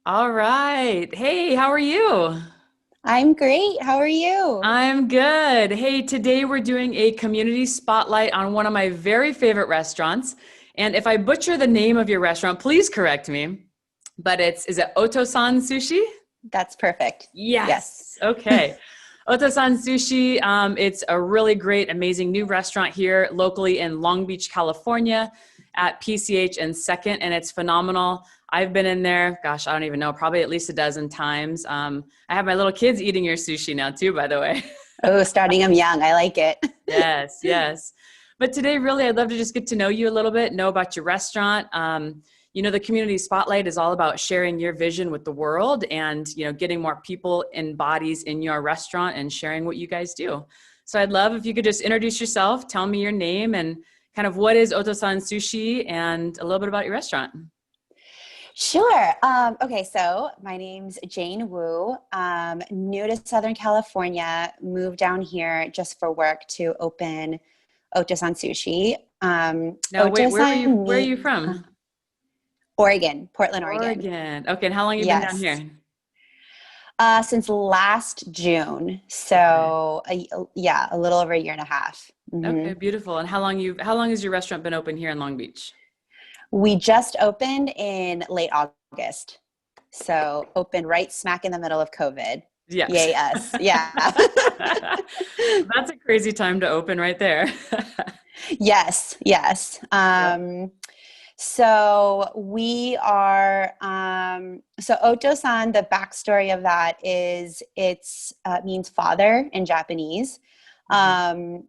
All right. Hey, how are you? I'm great. How are you? I'm good. Hey, today we're doing a community spotlight on one of my very favorite restaurants. And if I butcher the name of your restaurant, please correct me. But is it Otosan Sushi? That's perfect. Yes. Yes. Okay. Otosan Sushi. It's a really great, amazing new restaurant here locally in Long Beach, California at PCH and Second, and it's phenomenal. I've been in there, gosh, I don't even know, probably at least a dozen times. I have my little kids eating your sushi now, too, by the way. Oh, starting them young. I like it. Yes, yes. But today, really, I'd love to just get to know you a little bit, know about your restaurant. The community spotlight is all about sharing your vision with the world and, getting more people and bodies in your restaurant and sharing what you guys do. So I'd love if you could just introduce yourself, tell me your name and kind of what is Otosan Sushi and a little bit about your restaurant. Sure. Okay, so my name's Jane Wu. New to Southern California, moved down here just for work to open Otosan Sushi. Now, wait, Otosan where are you means from? Oregon, Portland, Oregon. Oregon. Okay, and how long you been down Yes. here? Since last June. Okay. So, yeah, a little over a year and a half. Okay, beautiful. And how long has your restaurant been open here in Long Beach? We just opened in late August. So opened right smack in the middle of COVID. Yes. Yay us. Yeah. That's a crazy time to open right there. Yes, yes. Yep. So we are so Oto-san, the backstory of that is it's means father in Japanese. Mhm.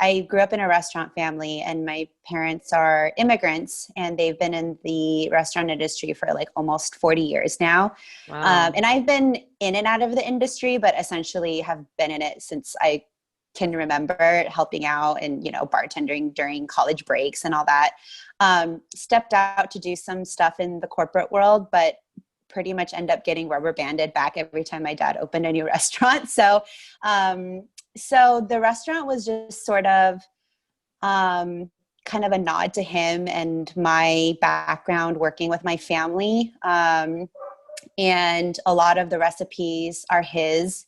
I grew up in a restaurant family, and my parents are immigrants, and they've been in the restaurant industry for like almost 40 years now. Wow. And I've been in and out of the industry, but essentially have been in it since I can remember, helping out and bartending during college breaks and all that. Stepped out to do some stuff in the corporate world, but pretty much end up getting rubber banded back every time my dad opened a new restaurant. So the restaurant was just sort of kind of a nod to him and my background working with my family. And a lot of the recipes are his.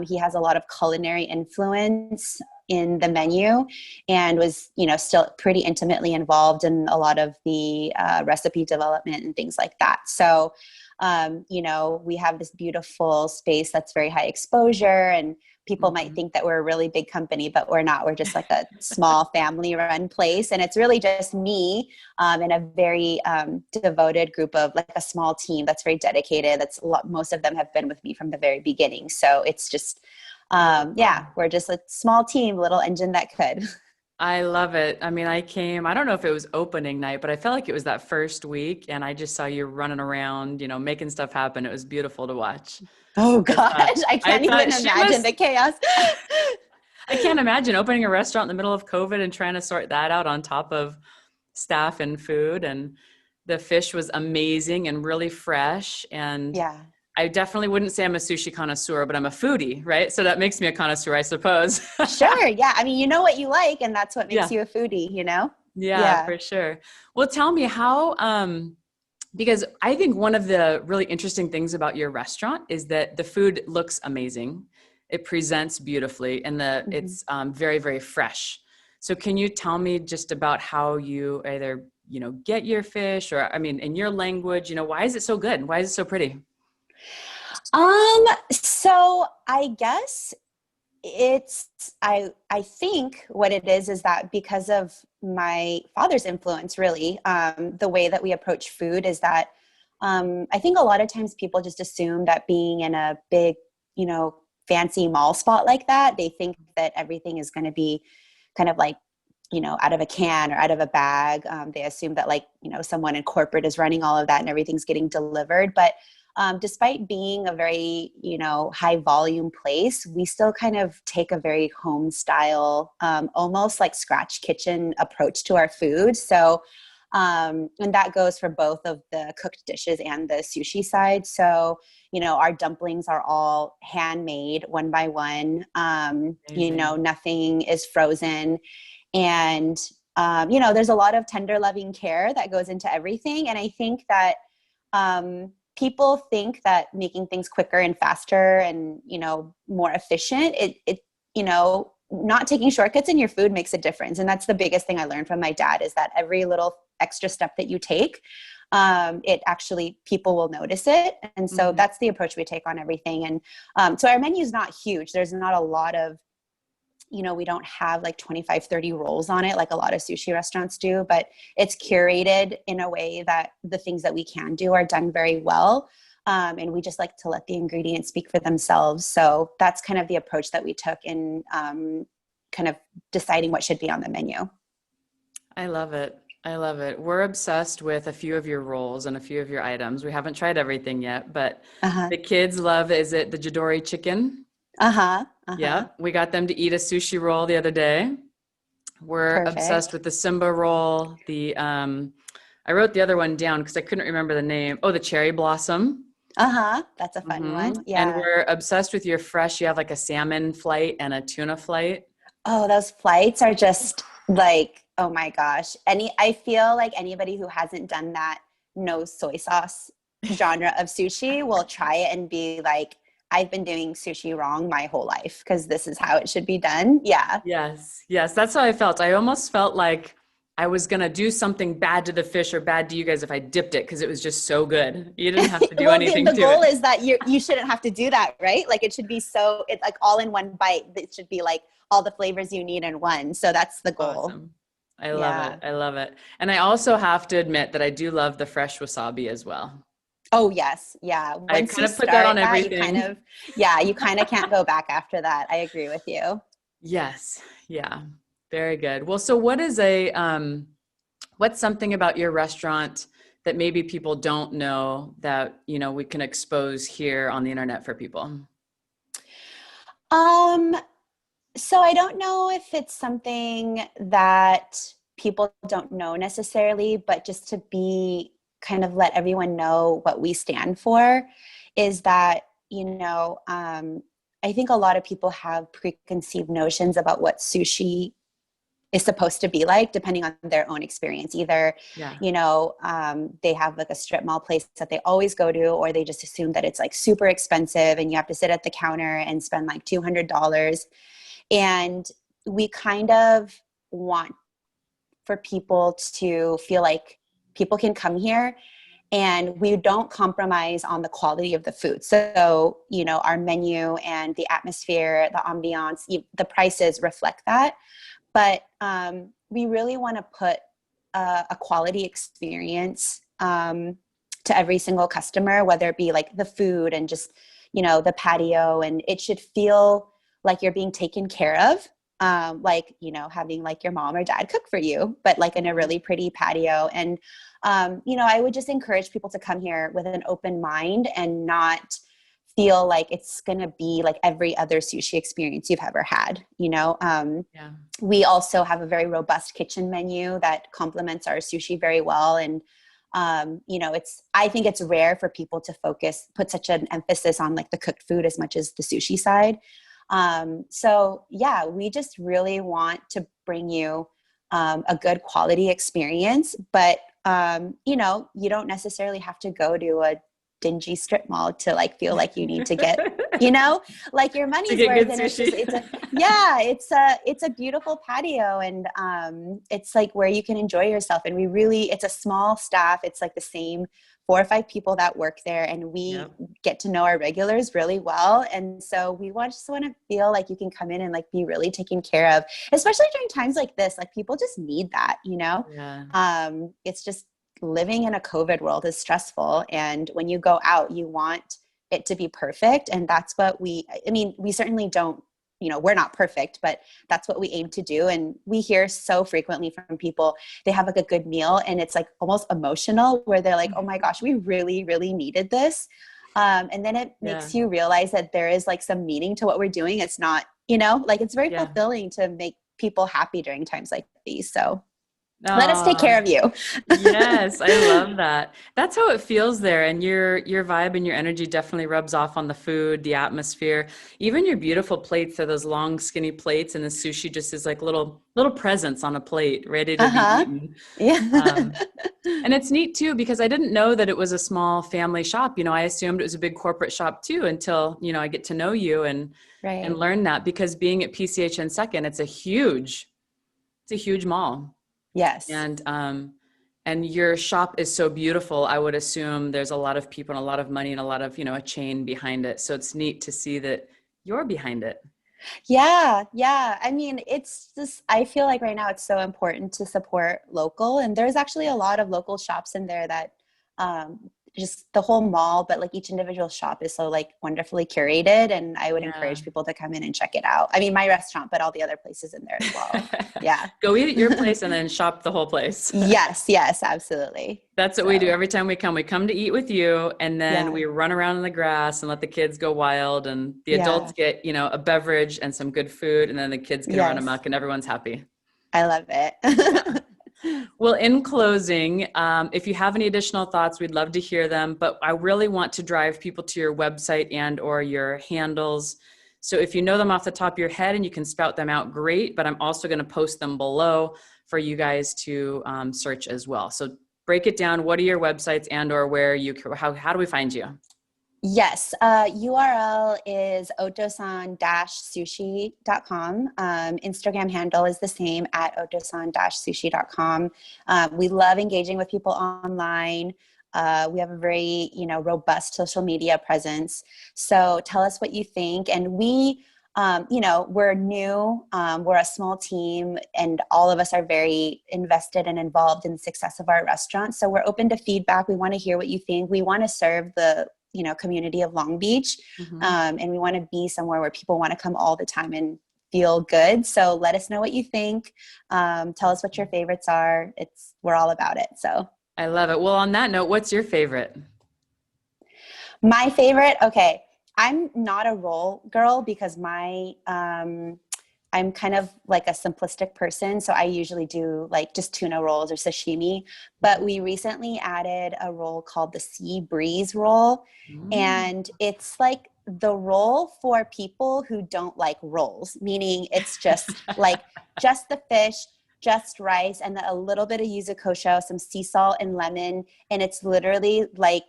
He has a lot of culinary influence in the menu, and was still pretty intimately involved in a lot of the recipe development and things like that. So we have this beautiful space that's very high exposure, and people might Mhm. think that we're a really big company, but we're not. We're just like a small family run place. And it's really just me and a very devoted group of like a small team that's very dedicated. Most of them have been with me from the very beginning. So it's just, Beautiful. yeah, we're just a small team, little engine that could. I love it. I mean, I don't know if it was opening night, but I felt like it was that first week and I just saw you running around, making stuff happen. It was beautiful to watch. Oh I gosh, thought, I I can't even thought she imagine must, the chaos. I can't imagine opening a restaurant in the middle of COVID and trying to sort that out on top of staff and food. And the fish was amazing and really fresh. And Yeah. I definitely wouldn't say I'm a sushi connoisseur, but I'm a foodie, right? So that makes me a connoisseur, I suppose. Sure. Yeah. I mean, you know what you like, and that's what makes Yeah. you a foodie? Yeah, Yeah. for sure. Well, tell me how, because I think one of the really interesting things about your restaurant is that the food looks amazing. It presents beautifully and Mhm. it's very, very fresh. So can you tell me just about how you either, get your fish or, I mean, in your language, why is it so good? Why is it so pretty? So I guess it's I think what it is that because of my father's influence, really, the way that we approach food is that I think a lot of times people just assume that being in a big, you know, fancy mall spot like that, they think that everything is going to be kind of like, out of a can or out of a bag. They assume that, like, someone in corporate is running all of that and everything's getting delivered. But despite being a very, high volume place, we still kind of take a very home style, almost like scratch kitchen approach to our food. So, and that goes for both of the cooked dishes and the sushi side. So, our dumplings are all handmade one by one. Amazing. Nothing is frozen. And, there's a lot of tender loving care that goes into everything. And I think that, people think that making things quicker and faster and, more efficient, not taking shortcuts in your food makes a difference. And that's the biggest thing I learned from my dad, is that every little extra step that you take, it actually, people will notice it. And so that's the approach we take on everything. And so our menu is not huge. There's not a lot of, we don't have like 25, 30 rolls on it like a lot of sushi restaurants do, but it's curated in a way that the things that we can do are done very well. And we just like to let the ingredients speak for themselves. So that's kind of the approach that we took in kind of deciding what should be on the menu. I love it. I love it. We're obsessed with a few of your rolls and a few of your items. We haven't tried everything yet, but the kids love, is it the Jadori chicken? Yeah, we got them to eat a sushi roll the other day. We're obsessed with the Simba roll. I wrote the other one down because I couldn't remember the name. Oh, the cherry blossom. That's a fun one. Yeah. And we're obsessed with your fresh. You have like a salmon flight and a tuna flight. Oh, those flights are just like, oh my gosh. I feel like anybody who hasn't done that no soy sauce genre of sushi will try it and be like, I've been doing sushi wrong my whole life because this is how it should be done. Yeah. Yes. Yes. That's how I felt. I almost felt like I was going to do something bad to the fish or bad to you guys if I dipped it, because it was just so good. You didn't have to do anything to it. The goal is that you shouldn't have to do that, right? Like it should be like all in one bite. It should be like all the flavors you need in one. So that's the goal. Awesome. I love it. I love it. And I also have to admit that I do love the fresh wasabi as well. Oh yes. Yeah. I kind of put that on everything. You kind of can't go back after that. I agree with you. Yes. Yeah. Very good. Well, so what is what's something about your restaurant that maybe people don't know that, we can expose here on the internet for people? So I don't know if it's something that people don't know necessarily, but just to be kind of let everyone know what we stand for is that, I think a lot of people have preconceived notions about what sushi is supposed to be like, depending on their own experience. Either, they have like a strip mall place that they always go to, or they just assume that it's like super expensive and you have to sit at the counter and spend like $200. And we kind of want for people to feel like people can come here and we don't compromise on the quality of the food. So, our menu and the atmosphere, the ambiance, the prices reflect that. But we really want to put a quality experience to every single customer, whether it be like the food and just, the patio, and it should feel like you're being taken care of. Like, having like your mom or dad cook for you, but like in a really pretty patio. And, I would just encourage people to come here with an open mind and not feel like it's going to be like every other sushi experience you've ever had. We also have a very robust kitchen menu that complements our sushi very well. And, I think it's rare for people to put such an emphasis on like the cooked food as much as the sushi side. So yeah, we just really want to bring you a good quality experience, but you don't necessarily have to go to a dingy strip mall to like feel like you need to get like your money's worth. And it's a beautiful patio, and it's like where you can enjoy yourself. And it's a small staff. It's like the same 4 or 5 people that work there, and we get to know our regulars really well. And so we just want to feel like you can come in and like be really taken care of, especially during times like this. Like people just need that, it's just living in a COVID world is stressful. And when you go out, you want it to be perfect. And that's what we certainly don't, we're not perfect, but that's what we aim to do. And we hear so frequently from people, they have like a good meal and it's like almost emotional, where they're like, oh my gosh, we really, really needed this. And then it makes you realize that there is like some meaning to what we're doing. It's not, like it's very fulfilling to make people happy during times like these. So let us take care of you. Yes, I love that. That's how it feels there. And your vibe and your energy definitely rubs off on the food, the atmosphere, even your beautiful plates. Are those long, skinny plates, and the sushi just is like little presents on a plate ready to be eaten. Yeah. And it's neat too, because I didn't know that it was a small family shop. You know, I assumed it was a big corporate shop too until, you know, I get to know you and Right. learn that, because being at PCH and Second, it's a huge mall. Yes. And your shop is so beautiful. I would assume there's a lot of people and a lot of money and a lot of, you know, a chain behind it. So it's neat to see that you're behind it. Yeah, yeah. I mean, it's just, I feel like right now it's so important to support local. And there's actually a lot of local shops in there that just the whole mall, but like each individual shop is so like wonderfully curated. And I would Yeah. encourage people to come in and check it out. I mean, my restaurant, but all the other places in there as well. Yeah. Go eat at your place and then shop the whole place. Yes, yes, absolutely. That's what we do So, every time we come. We come to eat with you, and then yeah, we run around in the grass and let the kids go wild, and the adults yeah, get, you know, a beverage and some good food, and then the kids can run yes. amok and everyone's happy. I love it. Yeah. Well, in closing, if you have any additional thoughts, we'd love to hear them, but I really want to drive people to your website and or your handles. So if you know them off the top of your head and you can spout them out, great, but I'm also going to post them below for you guys to search as well. So break it down. What are your websites and or where you, how do we find you? Yes, URL is otosan-sushi.com. Instagram handle is the same at otosan-sushi.com. We love engaging with people online. We have a very, robust social media presence. So tell us what you think. And we, we're new, we're a small team, and all of us are very invested and involved in the success of our restaurant. So we're open to feedback. We want to hear what you think. We want to serve the community of Long Beach. Mm-hmm. And we want to be somewhere where people want to come all the time and feel good. So let us know what you think. Tell us what your favorites are. We're all about it. So I love it. Well, on that note, what's your favorite? my favorite, okay. I'm not a roll girl because I'm kind of like a simplistic person. So I usually do like just tuna rolls or sashimi. But we recently added a roll called the Sea Breeze roll. Mm. And it's like the roll for people who don't like rolls, meaning it's just like just the fish, just rice, and then a little bit of yuzu kosho, some sea salt and lemon. And it's literally like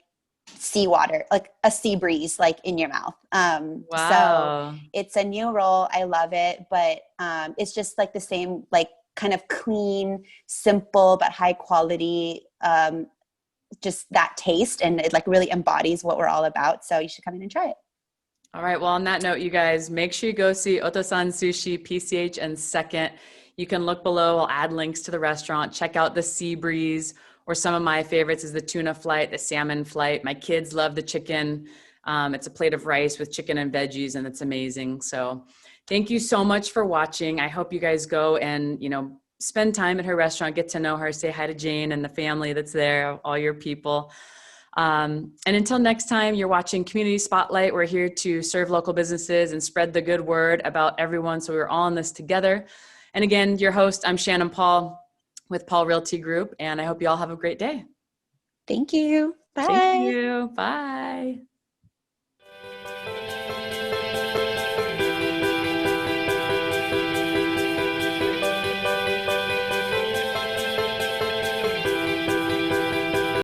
seawater, like a sea breeze, like in your mouth. So Wow. it's a new roll. I love it, but it's just like the same, like kind of clean, simple, but high quality, just that taste. And it like really embodies what we're all about. So you should come in and try it. All right. Well, on that note, you guys, make sure you go see Otosan Sushi, PCH, and Second. You can look below. I'll add links to the restaurant. Check out the Sea Breeze, or some of my favorites is the tuna flight, the salmon flight. My kids love the chicken. It's a plate of rice with chicken and veggies, and it's amazing. So thank you so much for watching. I hope you guys go and, spend time at her restaurant, get to know her, say hi to Jane and the family that's there, all your people. And until next time, you're watching Community Spotlight. We're here to serve local businesses and spread the good word about everyone. So we're all in this together. And again, your host, I'm Shannon Paul with Paul Realty Group. And I hope you all have a great day. Thank you. Thank Bye. you. Bye.